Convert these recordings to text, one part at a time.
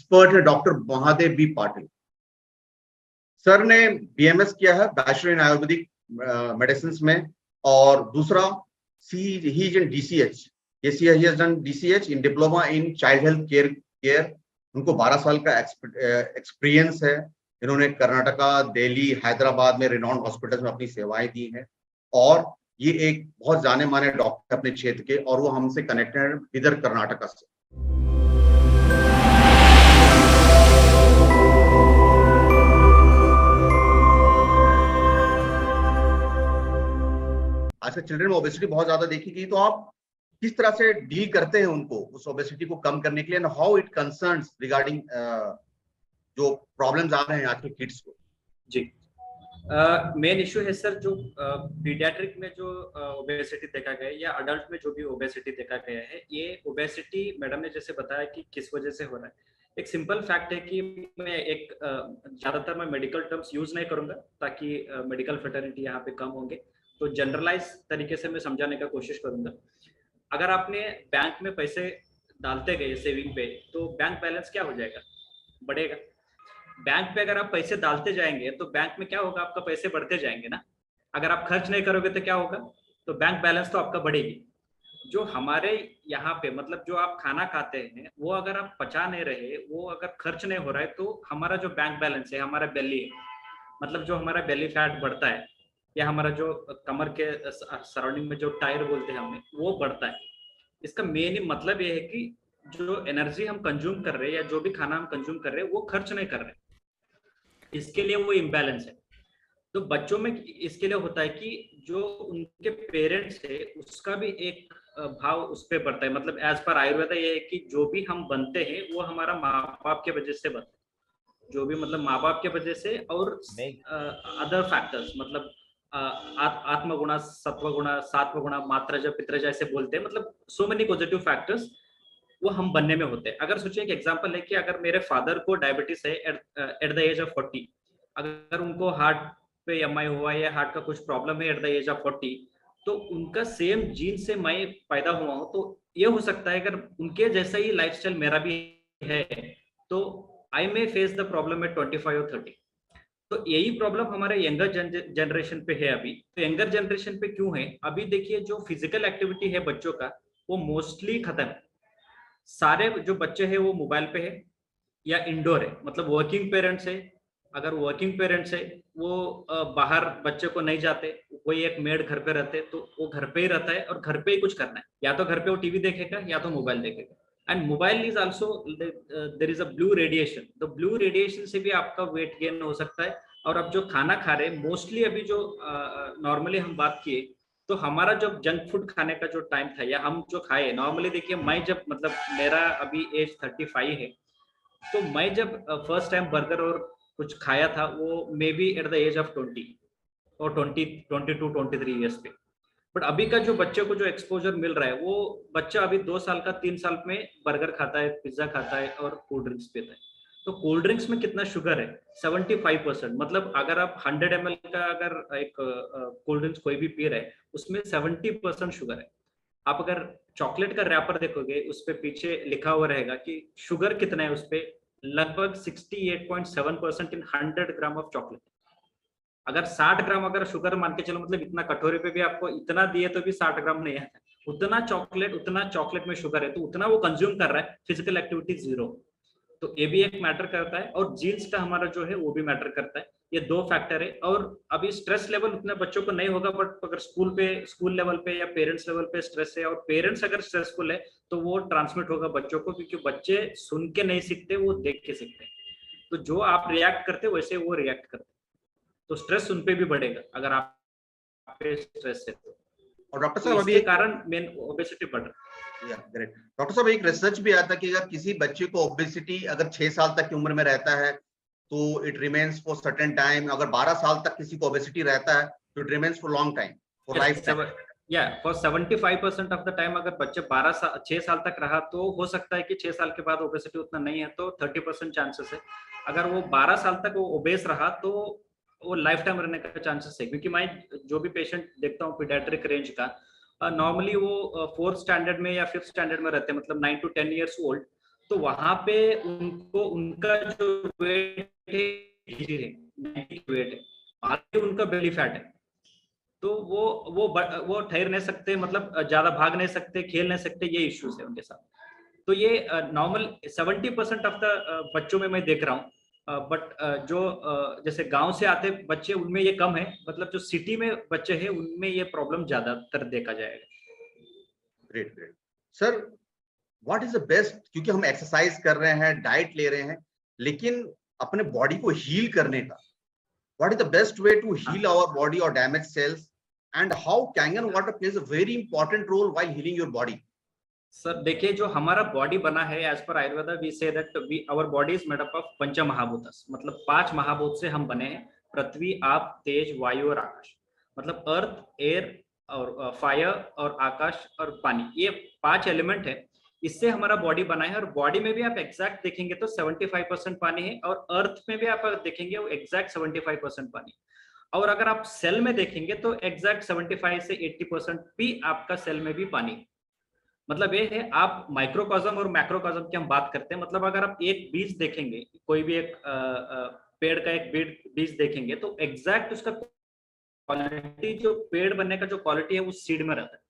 Expert है doctor Mahadev B Patil. Sir ने BMS किया है, बैचलर इन आयुर्वेदिक मेडिसिन में, और दूसरा he is in DCH, he has done DCH in diploma in child health care. उनको 12 साल का एक्सपीरियंस है। इन्होंने कर्नाटका, दिल्ली, हैदराबाद में रिनाउंड हॉस्पिटल्स में अपनी सेवाएं दी हैं, और ये एक बहुत जाने माने डॉक्टर अपने क्षेत्र के, और वो हमसे कनेक्टेड इधर कर्नाटका से। आजकल चिल्ड्रन में ओबेसिटी बहुत ज्यादा देखी गई, तो आप किस तरह से डील करते हैं उनको, उस ओबेसिटी को कम करने के लिए, and how it concerns regarding जो प्रॉब्लम्स आ रहे हैं आज के किड्स को? जी, मेन इशू है सर, जो पीडियाट्रिक में जो ओबेसिटी देखा गया है या अडल्ट में जो भी ओबेसिटी देखा गया है, ये ओबेसिटी मैडम ने जैसे बताया कि किस वजह से हो रहा है। एक सिंपल फैक्ट है कि मैं एक ज्यादातर मैं मेडिकल टर्म्स यूज नहीं करूंगा ताकि मेडिकल फेटर्निटी यहाँ पे कम होंगे, तो जनरलाइज तरीके से मैं समझाने का कोशिश करूंगा। अगर आपने बैंक में पैसे डालते गए सेविंग पे, तो बैंक बैलेंस क्या हो जाएगा? बढ़ेगा। बैंक पे अगर आप पैसे डालते जाएंगे तो बैंक में क्या होगा? आपका पैसे बढ़ते जाएंगे ना। अगर आप खर्च नहीं करोगे तो क्या होगा? तो बैंक बैलेंस तो आपका बढ़ेगी। जो हमारे यहाँ पे मतलब जो आप खाना खाते हैं वो अगर आप पचा नहीं रहे, वो अगर खर्च नहीं हो रहा है, तो हमारा जो बैंक बैलेंस है, हमारा बेली है, मतलब जो हमारा बेली फैट बढ़ता है, या हमारा जो कमर के सराउंडिंग में जो टायर बोलते हैं हमें, वो बढ़ता है। इसका मेन मतलब ये है कि जो एनर्जी हम कंज्यूम कर रहे हैं या जो भी खाना हम कंज्यूम कर रहे हैं वो खर्च नहीं कर रहे, इसके लिए वो इम्बैलेंस है। तो बच्चों में इसके लिए होता है कि जो उनके पेरेंट्स है उसका भी एक भाव उस पर बढ़ता है। मतलब एज पर आयुर्वेदा ये है कि जो भी हम बनते हैं वो हमारा माँ बाप के वजह से बनते हैं, जो भी मतलब माँ बाप के वजह से, और अदर फैक्टर्स, मतलब आत्मगुणा, सत्वगुणा, सात्वगुणा, मात्रज, पित्रज ऐसे बोलते हैं, मतलब सो मेनी पॉजिटिव फैक्टर्स वो हम बनने में होते हैं। अगर सोचिए एक एग्जांपल है कि अगर मेरे फादर को डायबिटीज है एट द एज ऑफ 40, अगर उनको हार्ट पे एमआई हुआ या हार्ट का कुछ प्रॉब्लम है एट द एज ऑफ 40, तो उनका सेम जीन से मैं पैदा हुआ हूं, तो ये हो सकता है अगर उनके जैसा ही लाइफस्टाइल मेरा भी है तो आई मे फेस द प्रॉब्लम एट 25 और 30। तो यही प्रॉब्लम हमारे यंगर जनरेशन पे है अभी। तो यंगर जनरेशन पे क्यों है? अभी देखिए जो फिजिकल एक्टिविटी है बच्चों का वो मोस्टली खत्म है। सारे जो बच्चे हैं वो मोबाइल पे है या इंडोर है, मतलब वर्किंग पेरेंट्स है। अगर वर्किंग पेरेंट्स है वो बाहर बच्चे को नहीं जाते, कोई एक मेड घर पे रहते, तो वो घर पे ही रहता है और घर पे ही कुछ करना है, या तो घर पे वो टीवी देखेगा या तो मोबाइल देखेगा। And mobile is also there is a blue radiation, तो ब्लू रेडिएशन से भी आपका वेट गेन हो सकता है। और अब जो खाना खा रहे हैं मोस्टली, अभी जो नॉर्मली हम बात किए, तो हमारा जो जंक फूड खाने का जो टाइम था या हम जो खाए नॉर्मली, देखिए मैं जब मतलब मेरा अभी एज 35 है, तो मैं जब फर्स्ट टाइम बर्गर और कुछ खाया था वो may be at the age of 20 और 22-23 ईयर्स पे। बट अभी का जो बच्चे को जो एक्सपोजर मिल रहा है, वो बच्चा अभी 2 साल का 3 साल में बर्गर खाता है, पिज्जा खाता है और कोल्ड ड्रिंक्स पीता है। तो कोल्ड ड्रिंक्स में कितना शुगर है? 75%। मतलब अगर आप 100 ml का अगर एक कोल्ड ड्रिंक्स कोई भी पी रहे हैं, उसमें 70% शुगर है। आप अगर चॉकलेट का रैपर देखोगे, उस पे पीछे लिखा हुआ रहेगा कि शुगर कितना है, उस पे लगभग 68.7% इन 100 ग्राम ऑफ चॉकलेट। अगर 60 ग्राम अगर शुगर मान के चलो, मतलब इतना कटोरे पे भी आपको इतना दिए तो भी 60 ग्राम नहीं है, उतना चॉकलेट में शुगर है, तो उतना वो कंज्यूम कर रहा है, फिजिकल एक्टिविटी जीरो। तो ये भी एक मैटर करता है, और जीन्स का हमारा जो है वो भी मैटर करता है। ये 2 फैक्टर है। और अभी स्ट्रेस लेवल उतने बच्चों को नहीं होगा, बट अगर स्कूल लेवल पे या पेरेंट्स लेवल पे स्ट्रेस है, और पेरेंट्स अगर स्ट्रेसफुल है, तो वो ट्रांसमिट होगा बच्चों को, क्योंकि बच्चे सुन के नहीं सीखते, वो देख के सीखते हैं। तो जो आप रिएक्ट करते वैसे वो रिएक्ट करते, तो स्ट्रेस उन पे भी बढ़ेगा अगर आप पे स्ट्रेस है तो। और डॉक्टर साहब अभी कारण मेन ओबेसिटी बढ़ रहा है। ग्रेट। डॉक्टर साहब एक रिसर्च भी आता है कि अगर किसी बच्चे को ओबेसिटी अगर 6 साल तक की उम्र में रहता है तो it remains for certain time, अगर 12 साल तक किसी को ओबेसिटी रहता है तो it remains for long time, for life time. For 75% of the time अगर बच्चे 6 साल तक रहा, तो हो सकता है कि 6 साल के बाद ओबेसिटी उतना नहीं है, तो 30% चांसेस है। अगर वो 12 साल तक वो ओबेस रहा तो वो लाइफ टाइम रहने का चांसेस है। क्योंकि मैं जो भी पेशेंट देखता हूँ पीडियाट्रिक रेंज का, नॉर्मली वो 4th स्टैंडर्ड में या 5th स्टैंडर्ड में रहते हैं, मतलब 9 to 10 ईयर्स ओल्ड। तो वहां पे उनको उनका जो वेट है 90 वेट है, आगे उनका बेली फैट है, तो वो ठहर नहीं सकते, मतलब ज्यादा भाग नहीं सकते, खेल नहीं सकते, ये इश्यूज है उनके साथ। तो ये नॉर्मल 70% ऑफ द बच्चों में मैं देख रहा हूँ, बट जो जैसे गांव से आते बच्चे उनमें ये कम है, मतलब जो सिटी में बच्चे हैं उनमें ये प्रॉब्लम ज्यादातर देखा जाएगा। Great great sir, what is the best, क्योंकि हम एक्सरसाइज कर रहे हैं, डाइट ले रहे हैं, लेकिन अपने बॉडी को हील करने का what is the best way to heal our body or damaged cells, and how Kangen water plays a very important role while healing your body? Sir देखिए, जो हमारा बॉडी बना है एज पर Ayurveda we say that we our body is made up of पंच महाभूतस, मतलब 5 महाभूत से हम बने हैं, पृथ्वी, आप, तेज, वायु और आकाश, मतलब अर्थ, एयर और फायर और आकाश और पानी, ये 5 एलिमेंट है, इससे हमारा बॉडी बना है। और बॉडी में भी आप एग्जैक्ट देखेंगे तो 75% पानी है, और अर्थ में भी आप देखेंगे वो एग्जैक्ट 75% पानी। और अगर आप सेल में देखेंगे तो एग्जैक्ट 75 से 80% भी आपका सेल में भी पानी। मतलब ये है, आप माइक्रोकॉज्म और मैक्रोकॉज्म की हम बात करते हैं, मतलब अगर आप एक बीज देखेंगे, कोई भी एक पेड़ का एक बीज देखेंगे तो एग्जैक्ट उसका क्वालिटी, जो पेड़ बनने का जो क्वालिटी है उस सीड में रहता है।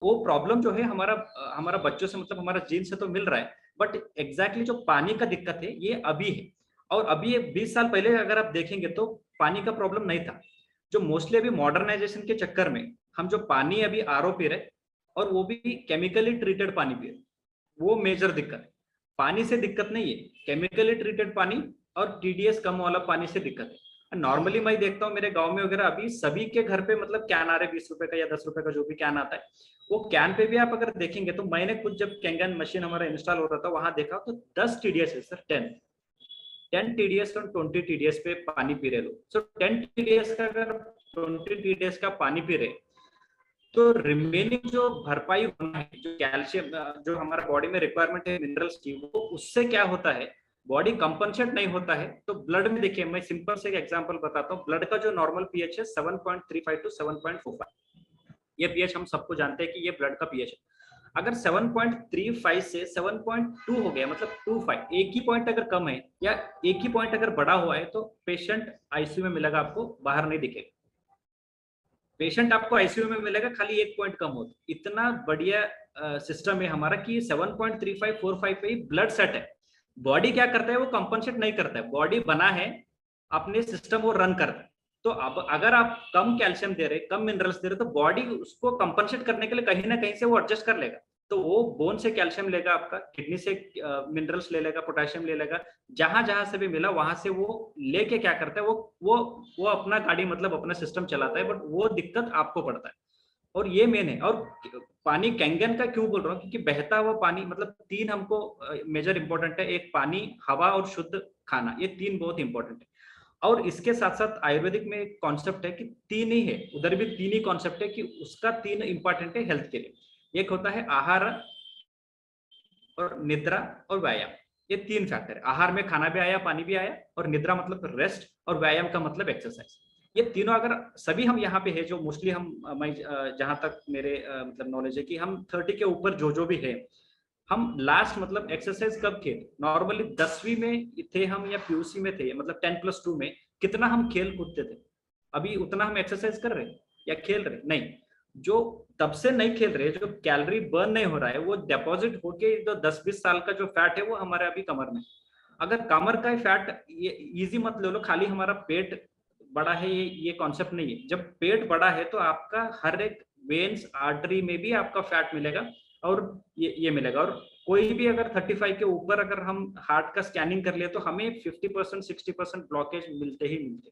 वो प्रॉब्लम जो है हमारा बच्चों से, मतलब हमारा जीन से तो मिल रहा है, बट एग्जैक्टली जो पानी का दिक्कत है ये अभी है। और अभी ये 20 साल पहले अगर आप देखेंगे तो पानी का प्रॉब्लम नहीं था। जो मोस्टली अभी मॉडर्नाइजेशन के चक्कर में हम जो पानी अभी आरओ पी रहे, और वो भी केमिकली ट्रीटेड पानी पी रहे, वो मेजर दिक्कत है। पानी से दिक्कत नहीं है, केमिकली ट्रीटेड पानी और टीडीएस कम वाला पानी से दिक्कत है। नॉर्मली मैं देखता हूँ मेरे गांव में वगैरह अभी सभी के घर पे मतलब कैन आ रहे, 20 रुपए का या 10 रुपए का जो भी कैन आता है, वो कैन पे भी आप अगर देखेंगे तो मैंने खुद जब कैंगन मशीन हमारा इंस्टॉल हो रहा था वहां देखा तो 10 टीडीएस है सर, 10 टीडीएस और 20 टीडीएस पे पानी पी रहे लोग। सो 10 टीडीएस का अगर 20 टीडीएस का पानी पी रहे तो रिमेनिंग जो भरपाई होना है, जो कैल्शियम जो हमारा बॉडी में रिक्वायरमेंट है मिनरल्स की, वो उससे क्या होता है, बॉडी कंपनसेट नहीं होता है। तो ब्लड में देखिए, मैं सिंपल से एक एग्जांपल बताता हूँ, ब्लड का जो नॉर्मल पीएच है 7.35 टू 7.45, ये पीएच हम सबको जानते हैं कि ये ब्लड का पीएच है। अगर 7.35 से 7.2 हो गया, मतलब 25, एक ही पॉइंट अगर कम है या एक ही पॉइंट अगर बड़ा हुआ है तो पेशेंट आईसीयू में मिलेगा, आपको बाहर नहीं दिखेगा। पेशेंट आपको आईसीयू में मिलेगा खाली एक पॉइंट कम हो। इतना बढ़िया सिस्टम है हमारा कि 7.35-45 पे ही ब्लड सेट है। बॉडी क्या करता है, वो कंपनसेट नहीं करता है, बॉडी बना है अपने सिस्टम वो रन करता है। तो अब अगर आप कम कैल्शियम दे रहे, कम मिनरल्स दे रहे, तो बॉडी उसको कंपनसेट करने के लिए कहीं ना कहीं से वो एडजस्ट कर लेगा। तो वो बोन से कैल्शियम लेगा, आपका किडनी से मिनरल्स ले लेगा, पोटेशियम ले लेगा, जहां जहां से भी मिला वहां से वो लेके क्या करता है, वो अपना गाड़ी मतलब अपना सिस्टम चलाता है, बट वो दिक्कत आपको पड़ता है। और ये मेन है। और पानी कैंगन का क्यों बोल रहा हूँ, क्योंकि बहता हुआ पानी, मतलब 3 हमको मेजर इंपॉर्टेंट है, एक पानी, हवा और शुद्ध खाना, ये 3 बहुत इंपॉर्टेंट है। और इसके साथ साथ आयुर्वेदिक में एक कॉन्सेप्ट है कि 3 ही है, उधर भी 3 ही कॉन्सेप्ट है कि उसका 3 इंपॉर्टेंट है हेल्थ के लिए। एक होता है आहार और निद्रा और व्यायाम, ये 3 फैक्टर है। आहार में खाना भी आया, पानी भी आया, और निद्रा मतलब रेस्ट, और व्यायाम का मतलब एक्सरसाइज। ये तीनों अगर सभी हम यहाँ पे है, जो मोस्टली हम मैं जहां तक मेरे मतलब नॉलेज है कि हम 30 के ऊपर जो भी है, हम लास्ट मतलब एक्सरसाइज कब किए, नॉर्मली 10वीं में थे हम या पीयूसी में थे, मतलब 10+2 में कितना हम खेल कूदते थे, अभी उतना हम एक्सरसाइज कर रहे या खेल रहे नहीं। जो तब से नहीं खेल रहे, जो कैलोरी बर्न नहीं हो रहा है, वो डिपॉजिट होके जो 10-20 साल का जो फैट है वो हमारे अभी कमर में। अगर कमर का फैट, ये इजी मत ले लो खाली हमारा पेट बड़ा है, ये कॉन्सेप्ट नहीं है। जब पेट बड़ा है तो आपका हर एक वेन्स आर्टरी में भी आपका फैट मिलेगा, और ये मिलेगा। और कोई भी अगर 35 के ऊपर अगर हम हार्ट का स्कैनिंग कर लिए तो हमें 50% 60% ब्लॉकेज मिलते ही मिलते।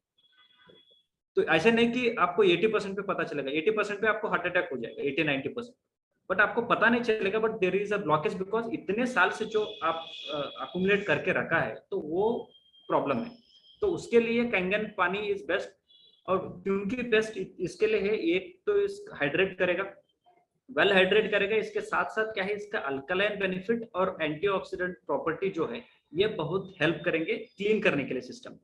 तो ऐसे नहीं कि आपको 80% पे पता चलेगा, 80% पे आपको हार्ट अटैक हो जाएगा, 80-90%, बट आपको पता नहीं चलेगा, but there is a blockage because इतने साल से जो आप अक्यूमुलेट करके रखा है, तो वो प्रॉब्लम है। तो उसके लिए कैंगन पानी इज बेस्ट। और क्योंकि बेस्ट इसके लिए है, एक तो इस हाइड्रेट करेगा, वेल हाइड्रेट करेगा, इसके साथ साथ क्या है, इसका अल्कलाइन बेनिफिट और एंटीऑक्सीडेंट प्रॉपर्टी जो है ये बहुत हेल्प करेंगे क्लीन करने के लिए सिस्टम।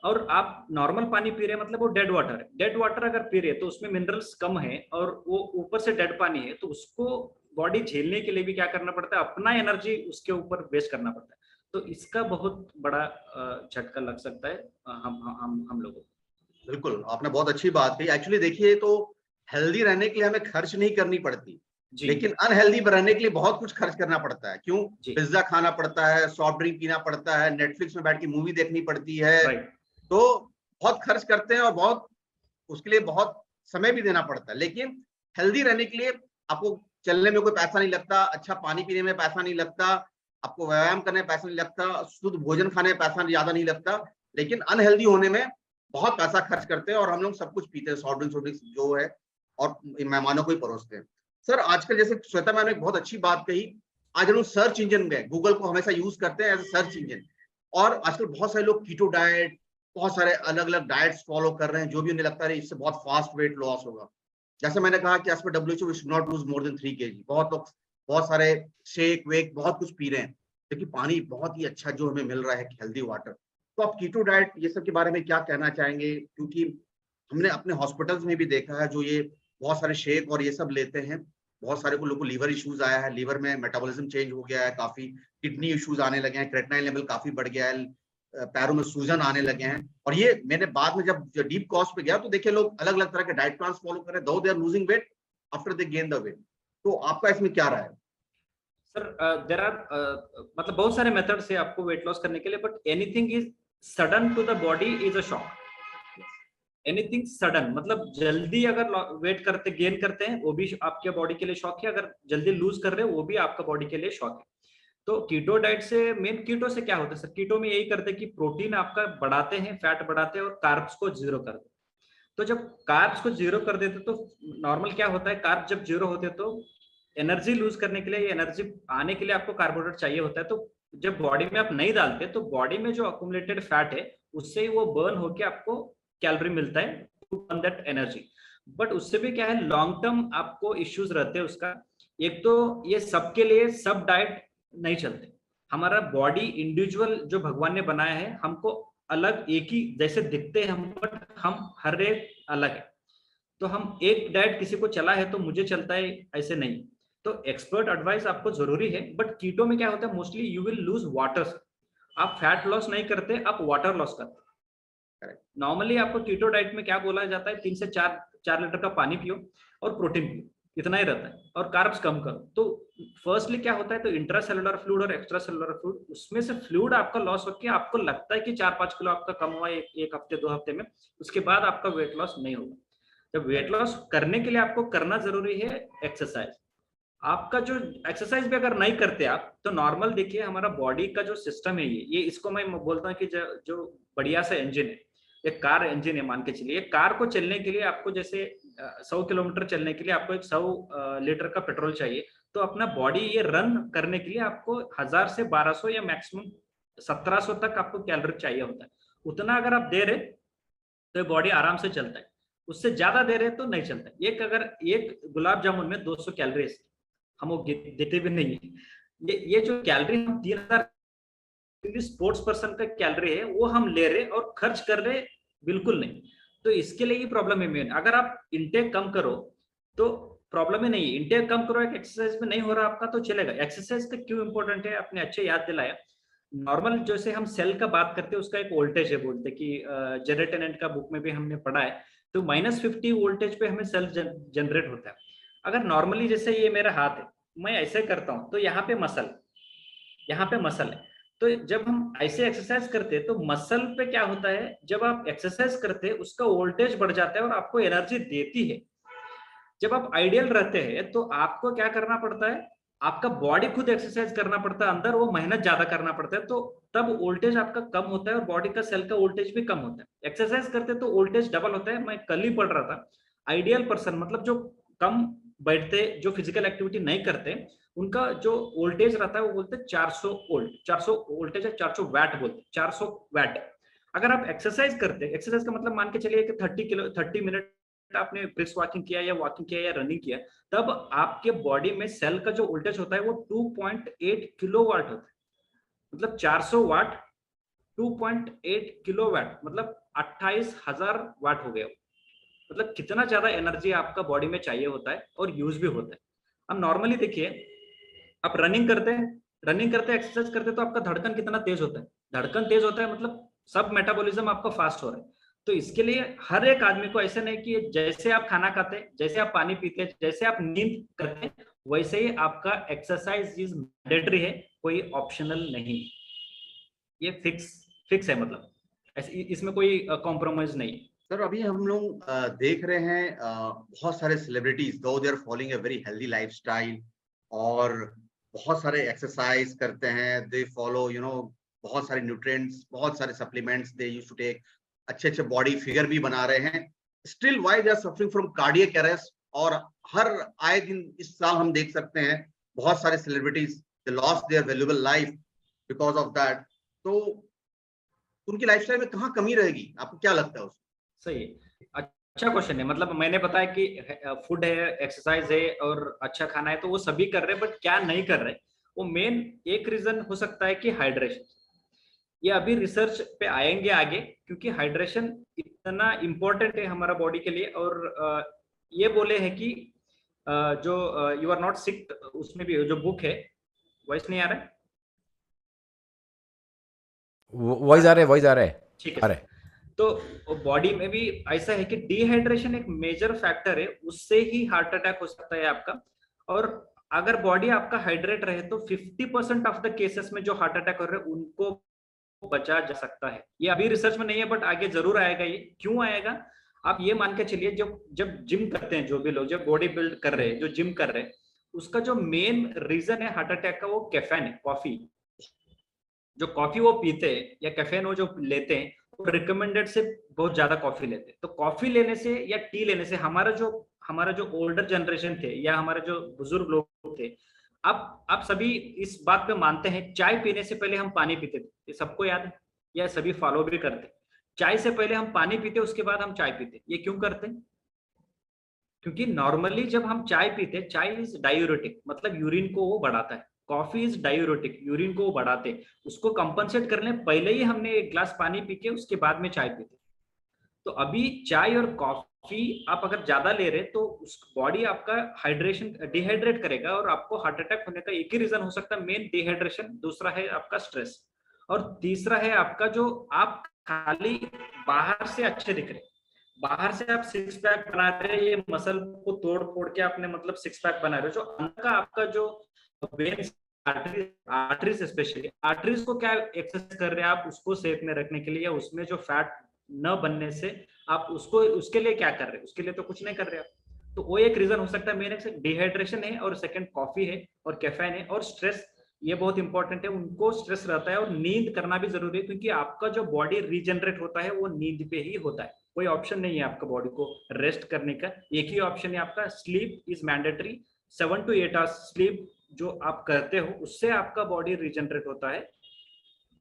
और आप नॉर्मल पानी पी रहे हैं मतलब वो डेड वाटर है, डेड वाटर अगर पी रहे हैं तो उसमें मिनरल्स कम है और वो ऊपर से डेड पानी है, तो उसको बॉडी झेलने के लिए भी क्या करना पड़ता है, अपना एनर्जी उसके ऊपर वेस्ट करना पड़ता है। तो इसका बहुत बड़ा झटका लग सकता है हम लोगों को। बिल्कुल, आपने बहुत अच्छी बात कही। एक्चुअली देखिए तो हेल्दी रहने के लिए हमें खर्च नहीं करनी पड़ती, जी लेकिन अनहेल्दी रहने के लिए बहुत कुछ खर्च करना पड़ता है। क्यों? जी। पिज़्ज़ा खाना पड़ता है, सॉफ्ट ड्रिंक पीना पड़ता है, नेटफ्लिक्स में बैठ के मूवी देखनी पड़ती है। राइट। तो बहुत खर्च करते हैं और बहुत उसके लिए बहुत समय भी देना पड़ता है। लेकिन हेल्दी रहने के लिए आपको चलने में कोई पैसा नहीं लगता, अच्छा पानी पीने में पैसा नहीं लगता, आपको व्यायाम करने में पैसा नहीं लगता, शुद्ध भोजन खाने में पैसा ज़्यादा नहीं लगता। लेकिन अनहेल्दी होने में बहुत पैसा खर्च करते हैं और हम लोग सब कुछ पीते हैं, सॉफ्ट ड्रिंक्स जो है और मेहमानों को ही परोसते हैं। सर आजकल जैसे श्वेता मैम ने एक बहुत अच्छी बात कही, आज हम लोग सर्च इंजन में गूगल को हमेशा यूज़ करते हैं एज़ अ सर्च इंजन और आजकल बहुत सारे लोग कीटो डाइट, बहुत सारे अलग-अलग डाइट्स फॉलो कर रहे हैं, जो भी उन्हें लगता है इससे बहुत फास्ट वेट लॉस होगा। जैसे मैंने कहा कि as per WHO we should not lose more than 3 kg. बहुत लोग बहुत सारे शेक-वेक बहुत कुछ पी रहे हैं, लेकिन पानी बहुत ही अच्छा जो हमें मिल रहा है हेल्दी वाटर। तो आप कीटो डाइट ये सब के बारे में क्या कहना चाहेंगे? क्योंकि हमने अपने हॉस्पिटल्स में भी देखा है जो ये बहुत सारे शेक और ये सब लेते हैं, बहुत सारे को लोगों को लीवर इश्यूज़ आया है, लीवर में मेटाबॉलिज़्म चेंज हो गया है काफ़ी, किडनी इश्यूज़ आने लगे हैं, क्रेटिनाइन लेवल काफ़ी बढ़ गया है, पैरों में सूजन आने लगे हैं और ये मैंने बाद में जब डीप कॉस्ट पे गया तो देखिए लोग अलग-अलग तरह के डाइट प्लान्स फॉलो कर रहे हैं, though they are losing weight after they gain the weight. तो आपका इसमें क्या राय है? सर देयर आर मतलब बहुत सारे मेथड्स है आपको वेट लॉस करने के लिए, but anything is sudden to the body is a shock. Anything sudden मतलब जल्दी अगर वेट करते गेन करते हैं वो भी आपके बॉडी के लिए शॉक है, अगर जल्दी लूज कर रहे हो वो भी आपका बॉडी के लिए शॉक है। तो कीटो डाइट से मेन कीटो से क्या होता है सर, कीटो में यही करते हैं कि प्रोटीन आपका बढ़ाते हैं, फैट बढ़ाते हैं और कार्ब्स को जीरो कर देते हैं। तो जब कार्ब्स को जीरो कर देते तो नॉर्मल क्या होता है, कार्ब जब जीरो होते तो एनर्जी लूज करने के लिए, एनर्जी आने के लिए आपको कार्बोहाइड्रेट चाहिए होता है। तो जब बॉडी में आप नहीं डालते तो बॉडी में जो अकुमुलेटेड फैट है उससे ही वो बर्न होके आपको कैलोरी मिलता है to burn that energy. But उससे भी क्या है, लॉन्ग टर्म आपको इश्यूज रहते हैं उसका। एक तो ये सबके लिए सब डाइट नहीं चलते, हमारा बॉडी इंडिविजुअल जो भगवान ने बनाया है, हमको अलग एक ही जैसे दिखते हैं हम, बट हम हर एक अलग है। तो हम एक डाइट किसी को चला है तो मुझे चलता है ऐसे नहीं। तो एक्सपर्ट एडवाइस आपको जरूरी है, बट कीटो में क्या होता है mostly you will lose water. आप फैट लॉस नहीं करते, आप वाटर लॉस करते। नॉर्मली आपको कीटो डाइट में क्या बोला जाता है, 3 से 4 लीटर का पानी पियो और प्रोटीन पियो, इतना ही रहता है, और कार्ब्स कम करो। तो फर्स्टली क्या होता है, तो इंट्रा सेलुलर फ्लूइड और एक्स्ट्रा सेलुलर फ्लूइड, उसमें से फ्लूइड आपका लॉस होकर आपको लगता है कि 4-5 किलो आपका कम हुआ एक हफ्ते 2 हफ्ते में, उसके बाद आपका वेट लॉस नहीं होगा। जब वेट लॉस करने के लिए आपको करना जरूरी है एक्सरसाइज। आपका जो एक्सरसाइज भी अगर नहीं करते आप, तो नॉर्मल देखिए हमारा बॉडी का जो सिस्टम है ये इसको मैं बोलता हूँ कि जो बढ़िया सा इंजन है, एक कार इंजन है मान के चलिए। एक कार को चलने के लिए आपको जैसे 100 किलोमीटर चलने के लिए आपको एक 100 लीटर का पेट्रोल चाहिए। तो अपना बॉडी ये रन करने के लिए आपको 1000 से 1200 या मैक्सिमम 1700 तक आपको कैलोरी चाहिए होता है। उतना अगर आप दे रहे तो बॉडी आराम से चलता है, उससे ज्यादा दे रहे तो नहीं चलता। एक अगर एक गुलाब जामुन में 200 कैलोरीज, हम वो देते भी नहीं है। ये जो कैलोरी हम 3000 स्पोर्ट्स पर्सन का कैलोरी है वो हम ले रहे और खर्च कर रहे बिल्कुल नहीं। तो इसके लिए ही प्रॉब्लम है मेन। अगर आप इंटेक कम करो तो प्रॉब्लम ही नहीं है, इंटेक कम करो, एक एक्सरसाइज में नहीं हो रहा आपका तो चलेगा। एक्सरसाइज का क्यों इंपॉर्टेंट है, आपने अच्छे याद दिलाया। नॉर्मल जैसे हम सेल का बात करते हैं उसका एक वोल्टेज है, बोलते कि जेनरेट एंड का बुक में भी हमने पढ़ा है। तो -50 वोल्टेज पे हमें सेल जनरेट होता है। अगर नॉर्मली जैसे ये मेरा हाथ है, मैं ऐसे करता हूँ तो यहाँ पे मसल है। तो जब हम ऐसे एक्सरसाइज करते हैं तो मसल पे क्या होता है, जब आप एक्सरसाइज करते हैं उसका वोल्टेज बढ़ जाता है और आपको एनर्जी देती है। जब आप आइडियल रहते हैं तो आपको क्या करना पड़ता है, आपका बॉडी खुद एक्सरसाइज करना पड़ता है, अंदर वो मेहनत ज्यादा करना पड़ता है। तो तब वोल्टेज आपका कम होता है और बॉडी का सेल का वोल्टेज भी कम होता है। एक्सरसाइज करते तो वोल्टेज डबल होता है। मैं कल ही पढ़ रहा था, आइडियल पर्सन मतलब जो कम बैठते, जो फिजिकल एक्टिविटी नहीं करते, उनका जो वोल्टेज रहता है वो बोलते हैं 400 वोल्ट। 400 वोल्टेज है, 400 वैट बोलते, 400 वैट। अगर आप एक्सरसाइज करते, एक्सरसाइज का मतलब मान के चलिए कि 30 मिनट आपने ब्रिस्क वॉकिंग किया या वॉकिंग किया या रनिंग किया, तब आपके बॉडी में सेल का जो वोल्टेज होता है वो 2.8 किलोवाट होता है। मतलब 400 वाट 2.8 किलोवाट मतलब 28,000 वाट हो गया। मतलब कितना ज्यादा एनर्जी आपका बॉडी में चाहिए होता है और यूज भी होता है। अब नॉर्मली देखिए, आप रनिंग करते हैं एक्सरसाइज करते हैं तो आपका धड़कन कितना तेज होता है, धड़कन तेज होता है मतलब सब मेटाबॉलिज्म आपका फास्ट हो रहा है। तो इसके लिए हर एक आदमी को ऐसे नहीं कि जैसे आप खाना खाते हैं, जैसे आप पानी पीते हैं, जैसे आप नींद करते हैं, वैसे ही आपका एक्सरसाइज इज मैंडेटरी है, कोई ऑप्शनल नहीं। ये फिक्स फिक्स है, मतलब इसमें कोई कॉम्प्रोमाइज नहीं। सर अभी हम लोग देख रहे हैं बहुत सारे celebrities though they are following a very healthy lifestyle और बहुत सारे एक्सरसाइज करते हैं, दे फॉलो बहुत सारे न्यूट्रिएंट्स, बहुत सारे supplements they used to take, अच्छे अच्छे बॉडी फिगर भी बना रहे हैं। Still why they are suffering from cardiac arrest. और हर आए दिन इस साल हम देख सकते हैं बहुत सारे celebrities they lost their valuable life because of that. तो उनकी लाइफस्टाइल में कहाँ कमी रहेगी, आपको क्या लगता है? सही, अच्छा क्वेश्चन है। मतलब मैंने बताया कि फूड है, एक्सरसाइज है और अच्छा खाना है, तो वो सभी कर रहे हैं, बट क्या नहीं कर रहे, वो मेन एक रीजन हो सकता है कि हाइड्रेशन। ये अभी रिसर्च पे आएंगे आगे, क्योंकि हाइड्रेशन इतना इम्पोर्टेंट है हमारा बॉडी के लिए। और ये बोले हैं कि जो यू आर नॉट सिक, उसमें भी जो बुक है, वॉइस नहीं आ रहा है? वॉइस आ रहा है ठीक है। तो बॉडी में भी ऐसा है कि डिहाइड्रेशन एक मेजर फैक्टर है, उससे ही हार्ट अटैक हो सकता है आपका। और अगर बॉडी आपका हाइड्रेट रहे तो 50% ऑफ द केसेस में जो हार्ट अटैक हो रहे हैं उनको बचा जा सकता है। ये अभी रिसर्च में नहीं है, बट आगे जरूर आएगा। ये क्यों आएगा, आप ये मान के चलिए, जब जिम करते हैं जो भी लोग, जब बॉडी बिल्ड कर रहे हैं, जो जिम कर रहे हैं, उसका जो मेन रीजन है हार्ट अटैक का, वो कैफीन है, कॉफी। जो कॉफी वो पीते हैं या कैफीन वो जो लेते हैं, वो रिकमेंडेड से बहुत ज्यादा कॉफी लेते हैं। तो कॉफी लेने से या टी लेने से हमारा जो ओल्डर जनरेशन थे या हमारे जो बुजुर्ग लोग थे, आप सभी इस बात पे मानते हैं, चाय पीने से पहले हम पानी पीते थे, ये सबको याद है या सभी फॉलो भी करते? चाय से पहले हम पानी पीते, उसके बाद हम चाय पीते। ये क्यों करते हैं? क्योंकि नॉर्मली जब हम चाय पीते, चाय इज डायूरेटिक, मतलब यूरिन को वो बढ़ाता है। कॉफी इज डायूरेटिक, यूरिन को वो बढ़ाते। उसको कंपनसेट करने पहले ही हमने एक ग्लास पानी पी के उसके बाद में चाय पीते। तो अभी चाय और कॉफी आप अगर ज्यादा ले रहे तो उस बॉडी आपका हाइड्रेशन डिहाइड्रेट करेगा, और आपको हार्ट अटैक होने का एक ही रीजन हो सकता है, मेन डिहाइड्रेशन। दूसरा है आपका स्ट्रेस, और तीसरा है आपका जो आप खाली बाहर से अच्छे दिख रहे, बाहर से आप सिक्स पैक बना रहे हैं, ये मसल को तोड़ फोड़ के आपने मतलब सिक्स पैक बना रहे हो, जो अंदर का आपका जो वेन्स, आर्टरीज, स्पेशली आर्टरीज को क्या एक्सरसाइज कर रहे हैं आप, उसको सेफ में रखने के लिए, उसमें जो फैट न बनने से आप उसको, उसके लिए क्या कर रहे हैं? उसके लिए तो कुछ नहीं कर रहे आप। तो वो एक रीजन हो सकता है मेरे से, डिहाइड्रेशन है, और सेकंड कॉफी है, और कैफीन है, और स्ट्रेस, ये बहुत इंपॉर्टेंट है। उनको स्ट्रेस रहता है, और नींद करना भी जरूरी है, क्योंकि आपका जो बॉडी रीजनरेट होता है वो नींद पे ही होता है। कोई ऑप्शन नहीं है आपका बॉडी को रेस्ट करने का, एक ही ऑप्शन है आपका, sleep is mandatory. 7 to 8 hours sleep जो आप करते हो, उससे आपका बॉडी रीजनरेट होता है,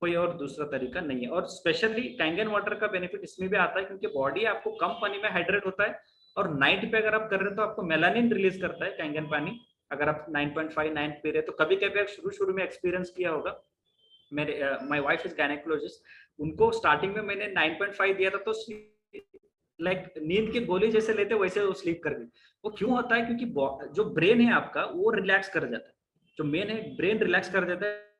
कोई और दूसरा तरीका नहीं है। और स्पेशली कैंगन वाटर का बेनिफिट इसमें भी आता है, क्योंकि बॉडी आपको कम पानी में हाइड्रेट होता है, और नाइट पे अगर आप कर रहे हो तो आपको मेलानिन रिलीज करता है कैंगन पानी। अगर आप 9.5 9 पी रहे तो कभी कभी आप शुरू में एक्सपीरियंस किया होगा। मेरे माय वाइफ इज गायनेकोलॉजिस्ट, उनको स्टार्टिंग में मैंने 9.5 दिया था, तो लाइक नींद की गोली जैसे लेते वैसे वो स्लीप कर गई। वो क्यों होता है? क्योंकि जो ब्रेन है आपका वो रिलैक्स कर जाता है, जो मेन है ब्रेन रिलैक्स कर देता है।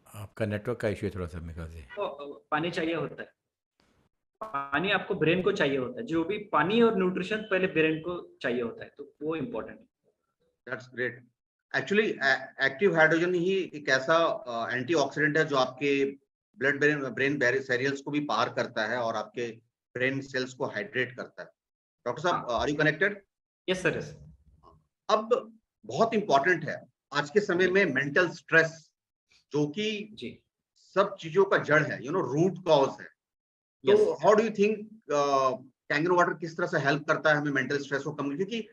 आपका नेटवर्क का इश्यू है थोड़ा सा मेरे ख्याल से। तो पानी चाहिए होता है, पानी आपको ब्रेन को चाहिए होता है, जो भी पानी और न्यूट्रिशन पहले ब्रेन को चाहिए होता है, तो वो इम्पोर्टेंट है। That's great. Actually active hydrogen ही एक ऐसा एंटीऑक्सीडेंट है जो आपके ब्रेन बैरियर्स को भी पार करता है और आपके ब्रेन सेल्स को हाइड्रेट करता है। डॉक्टर साहब, are you connected? Yes sir, yes. अब बहुत इंपॉर्टेंट है आज के समय में मेंटल स्ट्रेस, जो कि जी, सब चीजों का जड़ है, रूट कॉज है। तो how do you think Kangen water किस तरह से हेल्प करता है हमें मेंटल स्ट्रेस को कम? क्योंकि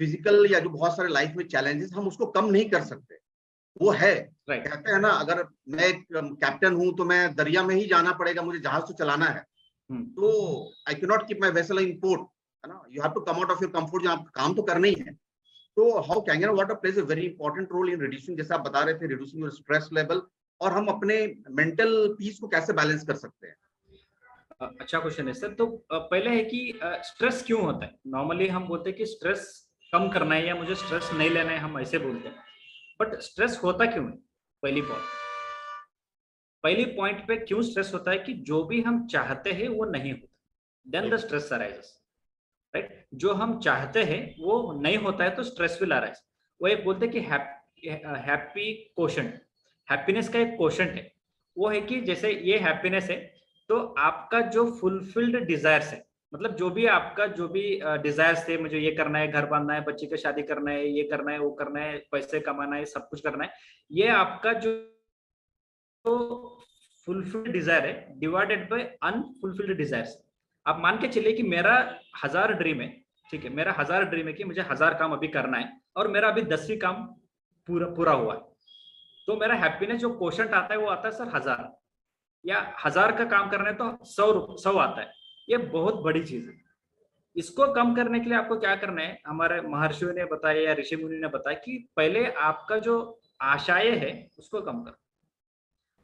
फिजिकल या जो बहुत सारे लाइफ में चैलेंजेस, हम उसको कम नहीं कर सकते, वो है। कहते हैं ना, अगर मैं कैप्टन हूं तो मैं दरिया में ही जाना पड़ेगा, मुझे जहाज तो चलाना है, तो I can not keep my vessel in port, है ना। You have to come out of your comfort zone, आपका काम तो करना ही है। तो how Kangen water plays a very important role in reducing, जैसे आप बता रहे थे, रिड्यूसिंग योर स्ट्रेस लेवल और हम अपने मेंटल पीस को कैसे बैलेंस कर सकते हैं? अच्छा क्वेश्चन है सर। तो पहले है कि स्ट्रेस क्यों होता है। नॉर्मली हम बोलते हैं कि स्ट्रेस कम करना है या मुझे स्ट्रेस नहीं लेना है, हम ऐसे बोलते हैं। बट स्ट्रेस होता क्यों है? पहली पॉइंट पे क्यों स्ट्रेस होता है कि जो भी हम चाहते हैं वो नहीं होता, then the stress arises, right. जो हम चाहते हैं वो नहीं होता है तो स्ट्रेस विल अराइज। वो एक बोलते हैं कि हैप्पी कोशेंट, हैप्पीनेस का एक कोशेंट है। वो है कि जैसे ये हैप्पीनेस है तो आपका जो फुलफिल्ड डिजायर्स है, मतलब जो भी आपका जो भी डिजायर्स थे, मुझे ये करना है, घर बांधना है, बच्चे की शादी करना है, ये करना है, वो करना है, पैसे कमाना है, सब कुछ करना है, ये आपका जो फुलफिल्ड डिजायर है डिवाइडेड बाय अनफुलफिल्ड डिजायर्स। आप मान के चलिए कि मेरा 1000 ड्रीम है, ठीक है, मेरा 1000 ड्रीम है कि मुझे 1000 काम अभी करना है और मेरा अभी 10वीं काम पूरा हुआ है, तो मेरा हैप्पीनेस जो क्वोशंट आता है वो आता है सर 1000, या 1000 का काम करना है तो 100 आता है। ये बहुत बड़ी चीज है। इसको कम करने के लिए आपको क्या करना है, हमारे महर्षियों ने बताया या ऋषि मुनि ने बताया कि पहले आपका जो आशाएं है उसको कम करो।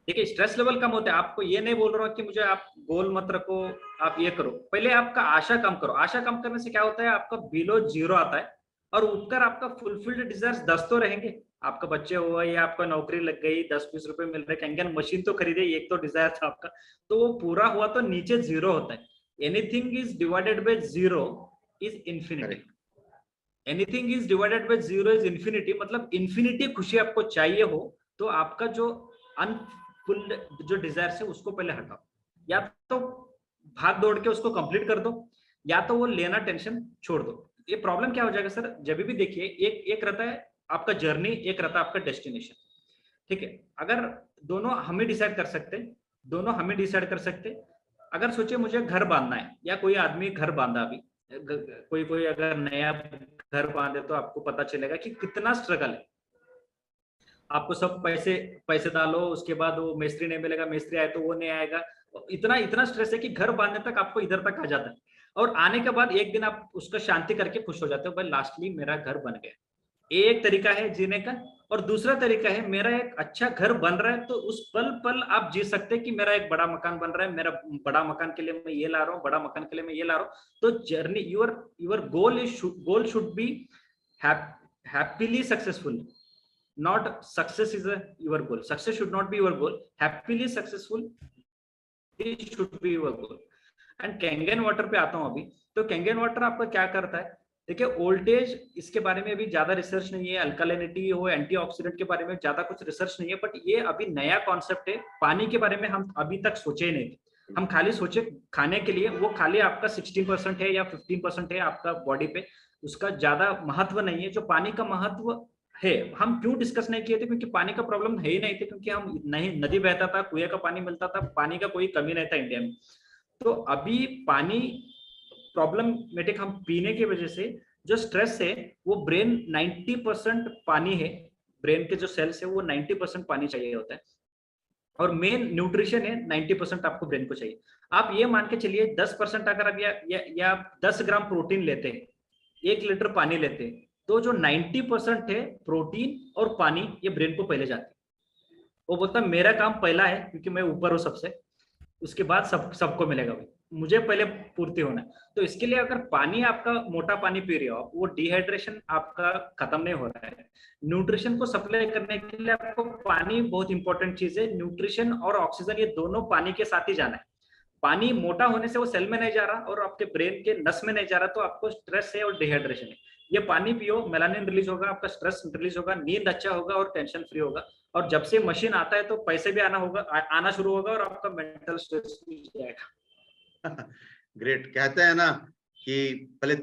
देखिए स्ट्रेस लेवल कम होता है। आपको ये नहीं बोल रहा हूँ कि मुझे आप गोल मत रखो, आप ये करो, पहले आपका आशा कम करो। आशा कम करने से क्या होता है, आपका बिलो 0 आता है और ऊपर आपका फुलफिल्ड डिजायर्स 10 तो रहेंगे। आपका बच्चे हुआ या आपका नौकरी लग गई, 10-20 रुपए मिल रहे, कैंगन मशीन तो खरीदे, एक तो डिजायर था आपका, तो वो पूरा हुआ तो नीचे 0 होता है। Anything is divided by 0 is infinity. Anything is divided by 0 is infinity, मतलब इंफिनिटी खुशी आपको चाहिए हो तो आपका जो अनफुल्ड जो डिजायर्स है उसको पहले हटाओ, या तो भाग दौड़ के उसको कंप्लीट कर दो, या तो वो लेना टेंशन छोड़ दो। ये प्रॉब्लम क्या हो जाएगा सर, जब भी देखिए एक रहता है आपका जर्नी, एक रहता है आपका डेस्टिनेशन, ठीक है। अगर दोनों हमें डिसाइड कर सकते, दोनों हमें डिसाइड कर सकते। अगर सोचिए मुझे घर बांधना है, या कोई आदमी घर बांधा, अभी कोई अगर नया घर बांधे तो आपको पता चलेगा कि कितना स्ट्रगल है। आपको सब पैसे डालो, उसके बाद वो मिस्त्री नहीं मिलेगा, मिस्त्री आए तो वो नहीं आएगा, इतना स्ट्रेस है कि घर बांधने तक आपको इधर तक आ जाता है। और आने के बाद एक दिन आप उसका शांति करके खुश हो जाते हो, भाई लास्टली मेरा घर बन गया। एक तरीका है जीने का, और दूसरा तरीका है मेरा एक अच्छा घर बन रहा है तो उस पल आप जी सकते हैं कि मेरा एक बड़ा मकान बन रहा है, मेरा बड़ा मकान के लिए मैं ये ला रहा हूँ, बड़ा मकान के लिए मैं ये ला रहा हूँ। तो journey your goal should be happily successful, not success is your goal, success should not be your goal, happily successful it should be your goal। And Kangen water पे आता हूं अभी। तो कैंगन वाटर आपका क्या करता है, देखिए ओल्टेज, इसके बारे में अभी ज्यादा रिसर्च नहीं है, अल्कालिनिटी हो, एंटीऑक्सीडेंट के बारे में ज्यादा कुछ रिसर्च नहीं है, बट ये अभी नया कॉन्सेप्ट है। पानी के बारे में हम अभी तक सोचे ही नहीं, हम खाली सोचे खाने के लिए, वो खाली आपका 16% है या 15% है आपका बॉडी पे, उसका ज्यादा महत्व नहीं है। जो पानी का महत्व है, हम क्यों डिस्कस नहीं किए थे, क्योंकि पानी का प्रॉब्लम है ही नहीं थे, क्योंकि हम नहीं, नदी बहता था, कुएं का पानी मिलता था, पानी का कोई कमी नहीं था इंडिया में। तो अभी पानी प्रॉब्लमेटिक हम पीने की वजह से जो स्ट्रेस है वो ब्रेन 90% पानी है, ब्रेन के जो सेल्स है वो 90% पानी चाहिए होता है, और मेन न्यूट्रिशन है 90% आपको ब्रेन को चाहिए। आप ये मान के चलिए 10% अगर आप या 10 ग्राम प्रोटीन लेते हैं, 1 लीटर पानी लेते हैं, तो जो 90% है प्रोटीन और पानी, ये ब्रेन को पहले जाती है। वो बोलता है मेरा काम पहला है क्योंकि मैं ऊपर हूं सबसे, उसके बाद सबको मिलेगा, भाई मुझे पहले पूर्ति होना है। तो इसके लिए अगर पानी आपका मोटा पानी पी रहे हो, वो डिहाइड्रेशन आपका खत्म नहीं हो रहा है। न्यूट्रिशन को सप्लाई करने के लिए आपको पानी बहुत इंपॉर्टेंट चीज है। न्यूट्रिशन और ऑक्सीजन ये दोनों पानी के साथ ही जाना है। पानी मोटा होने से वो सेल में नहीं जा रहा और आपके ब्रेन के नस में नहीं जा रहा, तो आपको स्ट्रेस है और डिहाइड्रेशन है। ये पानी पियो, मेलानिन रिलीज होगा, आपका स्ट्रेस रिलीज होगा, नींद अच्छा होगा और टेंशन फ्री होगा। और जब से मशीन आता है तो पैसे भी आना शुरू होगा और आपका मेंटल स्ट्रेस भी जाएगा। ग्रेट। कहते हैं ना कि पहले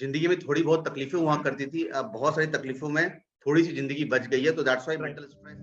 जिंदगी में थोड़ी बहुत तकलीफें हुआ करती थी, अब बहुत सारी तकलीफों में थोड़ी सी जिंदगी बच गई है, तो दैट्स व्हाई मेंटल स्ट्रेस